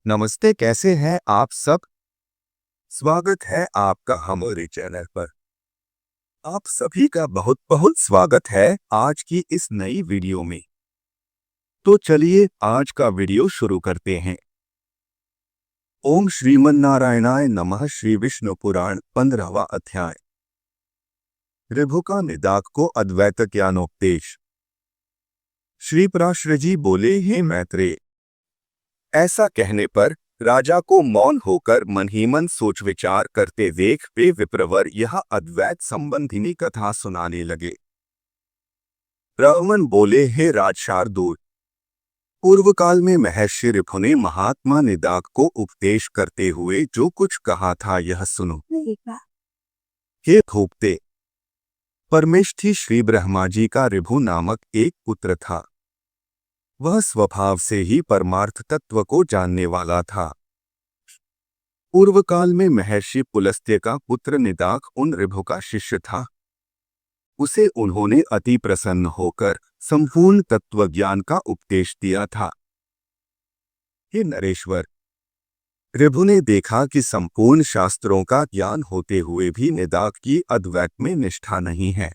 नमस्ते, कैसे हैं आप सब। स्वागत है आपका हमारे चैनल पर। आप सभी का बहुत बहुत स्वागत है आज की इस नई वीडियो में। तो चलिए आज का वीडियो शुरू करते हैं। ओम श्रीमन्नारायणाय नमः। श्री विष्णु पुराण 15वां अध्याय। ऋभु का निदाक को अद्वैत ज्ञानोपदेश। श्री पराशर जी बोले, हे मैत्रेय, ऐसा कहने पर राजा को मौन होकर मन ही मन सोच विचार करते देख वे विप्रवर यह अद्वैत संबंधिनी कथा सुनाने लगे। ब्राह्मण बोले, हे राजशार्दूल, पूर्व काल में महर्षि ऋभु ने महात्मा निदाक को उपदेश करते हुए जो कुछ कहा था यह सुनो। हे भोक्ते, परमेष्ठी श्री ब्रह्मा जी का ऋभु नामक एक पुत्र था। वह स्वभाव से ही परमार्थ तत्व को जानने वाला था। पूर्व काल में महर्षि पुलस्त्य का पुत्र निदाक उन ऋभु का शिष्य था। उसे उन्होंने अति प्रसन्न होकर संपूर्ण तत्व ज्ञान का उपदेश दिया था। हे नरेश्वर, ऋभु ने देखा कि संपूर्ण शास्त्रों का ज्ञान होते हुए भी निदाक की अद्वैत में निष्ठा नहीं है।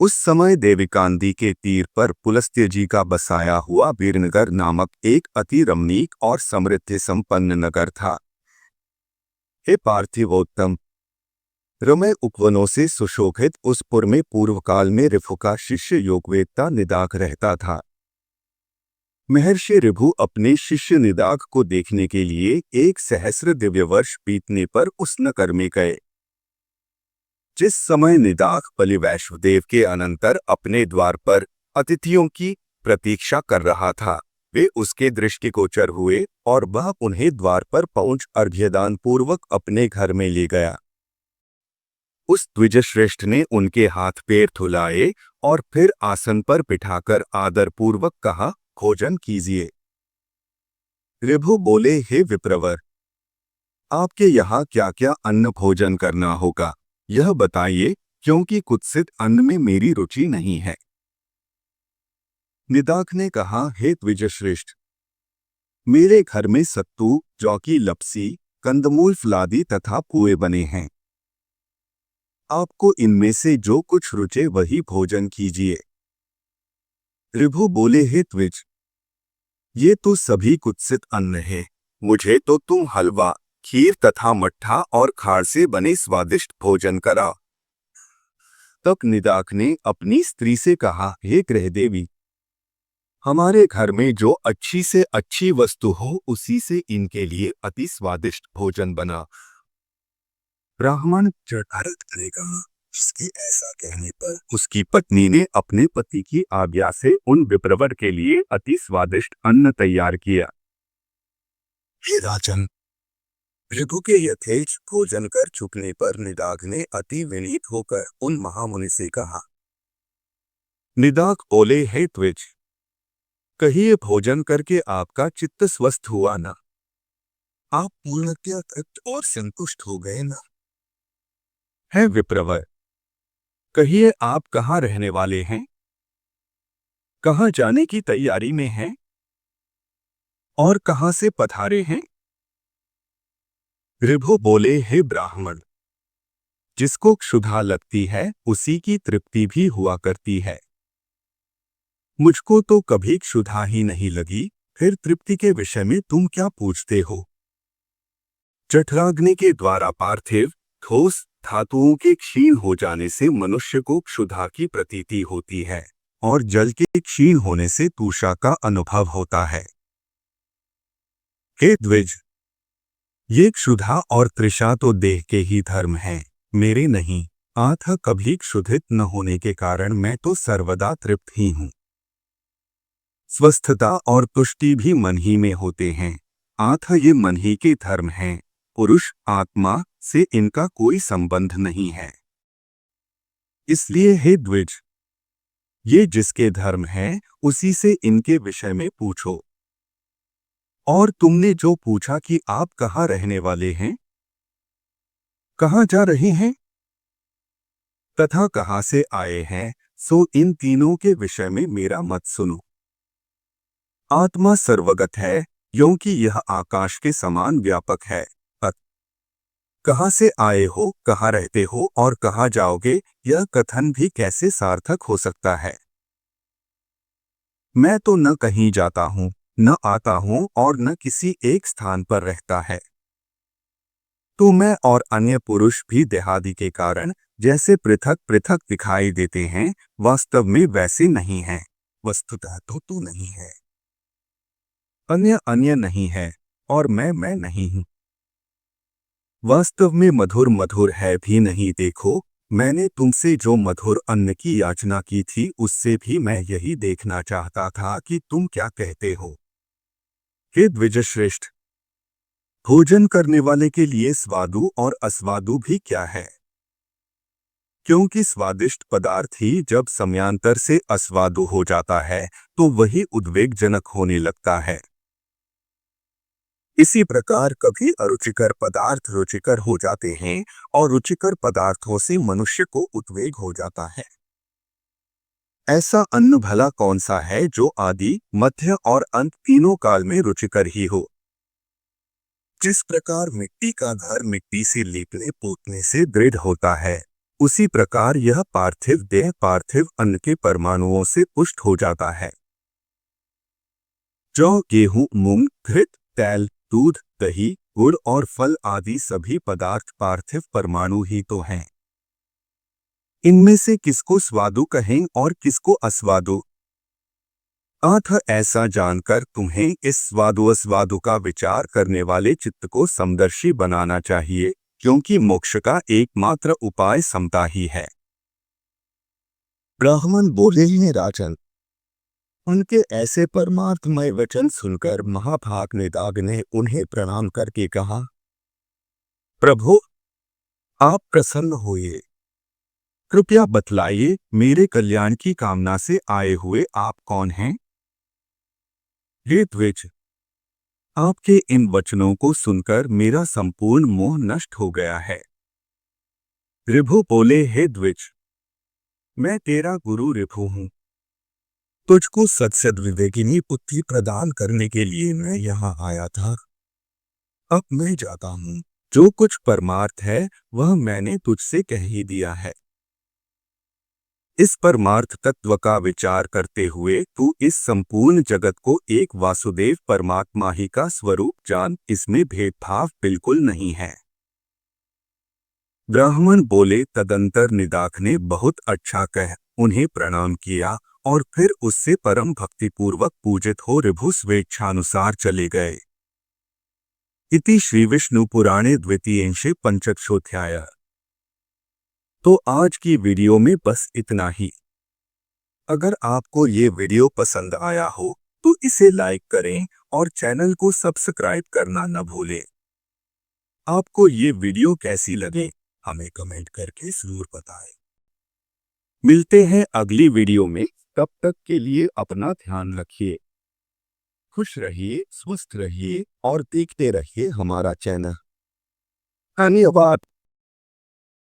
उस समय देविकांदी के तीर पर पुलस्त्य जी का बसाया हुआ वीरनगर नामक एक अति रमणीक और समृद्धि संपन्न नगर था। हे पार्थिवोत्तम, रमय उपवनों से सुशोभित उस पुर में पूर्व काल में ऋभु का शिष्य योगवेत्ता निदाक रहता था। महर्षि ऋभु अपने शिष्य निदाक को देखने के लिए 1 सहस्र दिव्य वर्ष बीतने पर उस नगर में गए। जिस समय निदाक बलि वैश्वदेव के अनंतर अपने द्वार पर अतिथियों की प्रतीक्षा कर रहा था, वे उसके दृष्टिगोचर हुए और वह उन्हें द्वार पर पहुंच अर्घ्यदान पूर्वक अपने घर में ले गया। उस द्विजश्रेष्ठ ने उनके हाथ पैर धुलाए और फिर आसन पर बिठाकर आदर पूर्वक कहा, भोजन कीजिए। ऋभु बोले, हे विप्रवर, आपके यहाँ क्या क्या अन्न भोजन करना होगा यह बताइए, क्योंकि कुत्सित अन्न में मेरी रुचि नहीं है। निदाक ने कहा, हे द्विजश्रेष्ठ, मेरे घर में सत्तू, जौ की लपसी, कंदमूल फलादी तथा पुए बने हैं। आपको इनमें से जो कुछ रुचे वही भोजन कीजिए। ऋभु बोले, हे द्विज, ये तो सभी कुत्सित अन्न है। मुझे तो तुम हलवा, खीर तथा मट्ठा और खाड़ से बने स्वादिष्ट भोजन कराओ। तब निदाक ने अपनी स्त्री से कहा, हे गृहदेवी, हमारे घर में जो अच्छी से अच्छी वस्तु हो उसी से इनके लिए अति स्वादिष्ट भोजन बना। ब्राह्मण जठारत करेगा। उसके ऐसा कहने पर उसकी पत्नी ने अपने पति की आज्ञा से उन विप्रवर के लिए अति स्वादिष्ट अन्न तैयार किया। हे राजन, ऋभु के यथेच भोजन कर चुकने पर निदाक ने अति विनीत होकर उन महामुनि से कहा। निदाक बोले, हे द्विज, कहिए भोजन करके आपका चित्त स्वस्थ हुआ ना? आप पूर्णतया तृप्त और संतुष्ट हो गए ना? है विप्रवर, कहिए आप कहाँ रहने वाले हैं? कहाँ जाने की तैयारी में हैं? और कहाँ से पधारे हैं? ऋभु बोले, हे ब्राह्मण, जिसको क्षुधा लगती है उसी की तृप्ति भी हुआ करती है। मुझको तो कभी क्षुधा ही नहीं लगी, फिर तृप्ति के विषय में तुम क्या पूछते हो? जठराग्नि के द्वारा पार्थिव ठोस धातुओं के क्षीण हो जाने से मनुष्य को क्षुधा की प्रतीति होती है और जल के क्षीण होने से तूषा का अनुभव होता है। हे द्विज, ये क्षुधा और तृषा तो देह के ही धर्म हैं, मेरे नहीं। आत्मा कभी क्षुधित न होने के कारण मैं तो सर्वदा तृप्त ही हूँ। स्वस्थता और तुष्टि भी मन ही में होते हैं। आत्मा ये मन ही के धर्म हैं, पुरुष आत्मा से इनका कोई संबंध नहीं है। इसलिए हे द्विज, ये जिसके धर्म हैं उसी से इनके विषय में पूछो। और तुमने जो पूछा कि आप कहाँ रहने वाले हैं, कहाँ जा रहे हैं, तथा कहाँ से आए हैं, सो इन तीनों के विषय में मेरा मत सुनो। आत्मा सर्वगत है, क्योंकि यह आकाश के समान व्यापक है। कहाँ से आए हो, कहाँ रहते हो और कहाँ जाओगे, यह कथन भी कैसे सार्थक हो सकता है। मैं तो न कहीं जाता हूँ, न आता हूँ और न किसी एक स्थान पर रहता है। तो मैं और अन्य पुरुष भी देहादि के कारण जैसे पृथक पृथक दिखाई देते हैं, वास्तव में वैसे नहीं हैं। वस्तुतः तो तू नहीं है, अन्य अन्य नहीं है और मैं नहीं हूँ। वास्तव में मधुर मधुर है भी नहीं। देखो, मैंने तुमसे जो मधुर अन्न की याचना की थी, उससे भी मैं यही देखना चाहता था कि तुम क्या कहते हो। हे द्विजश्रेष्ठ, भोजन करने वाले के लिए स्वादु और अस्वादु भी क्या है? क्योंकि स्वादिष्ट पदार्थ ही जब समयांतर से अस्वादु हो जाता है तो वही उद्वेगजनक होने लगता है। इसी प्रकार कभी अरुचिकर पदार्थ रुचिकर हो जाते हैं और रुचिकर पदार्थों से मनुष्य को उद्वेग हो जाता है। ऐसा अन्न भला कौन सा है जो आदि, मध्य और अंत तीनों काल में रुचिकर ही हो। जिस प्रकार मिट्टी का घर मिट्टी से लीपने पोतने से दृढ़ होता है, उसी प्रकार यह पार्थिव देह पार्थिव अन्न के परमाणुओं से पुष्ट हो जाता है। जौ, गेहूं, मूंग, घृत, तेल, दूध, दही, गुड़ और फल आदि सभी पदार्थ पार्थिव परमाणु ही तो हैं। इनमें से किसको स्वादु कहें और किसको अस्वादु? अतः ऐसा जानकर तुम्हें इस स्वादु अस्वादु का विचार करने वाले चित्त को समदर्शी बनाना चाहिए, क्योंकि मोक्ष का एकमात्र उपाय समता ही है। ब्राह्मण बोले ही राजन। उनके ऐसे परमार्थमय वचन सुनकर महाभाग निदाग ने उन्हें प्रणाम करके कहा, प्रभु, आप प्रसन्न होइए। कृपया बतलाइए, मेरे कल्याण की कामना से आए हुए आप कौन हैं? हे द्विज, आपके इन वचनों को सुनकर मेरा संपूर्ण मोह नष्ट हो गया है। ऋभु बोले, हे द्विज, मैं तेरा गुरु ऋभु हूँ। तुझको सत्सद विवेकिनी पुत्री प्रदान करने के लिए मैं यहाँ आया था। अब मैं जाता हूँ। जो कुछ परमार्थ है वह मैंने तुझसे कह ही दिया है। इस परमार्थ तत्व का विचार करते हुए तू इस संपूर्ण जगत को एक वासुदेव परमात्मा ही का स्वरूप जान, इसमें भेदभाव बिल्कुल नहीं है। ब्राह्मण बोले, तदंतर निदाघ ने बहुत अच्छा कह उन्हें प्रणाम किया और फिर उससे परम भक्तिपूर्वक पूजित हो ऋभु स्वेच्छानुसार चले गए। इति श्री विष्णु पुराणे द्वितीयांशे पंचदशोऽध्याय। तो आज की वीडियो में बस इतना ही। अगर आपको ये वीडियो पसंद आया हो तो इसे लाइक करें और चैनल को सब्सक्राइब करना न भूलें। आपको ये वीडियो कैसी लगे हमें कमेंट करके जरूर बताएं। मिलते हैं अगली वीडियो में, तब तक के लिए अपना ध्यान रखिए। खुश रहिए, स्वस्थ रहिए और देखते रहिए हमारा चैनल। धन्यवाद।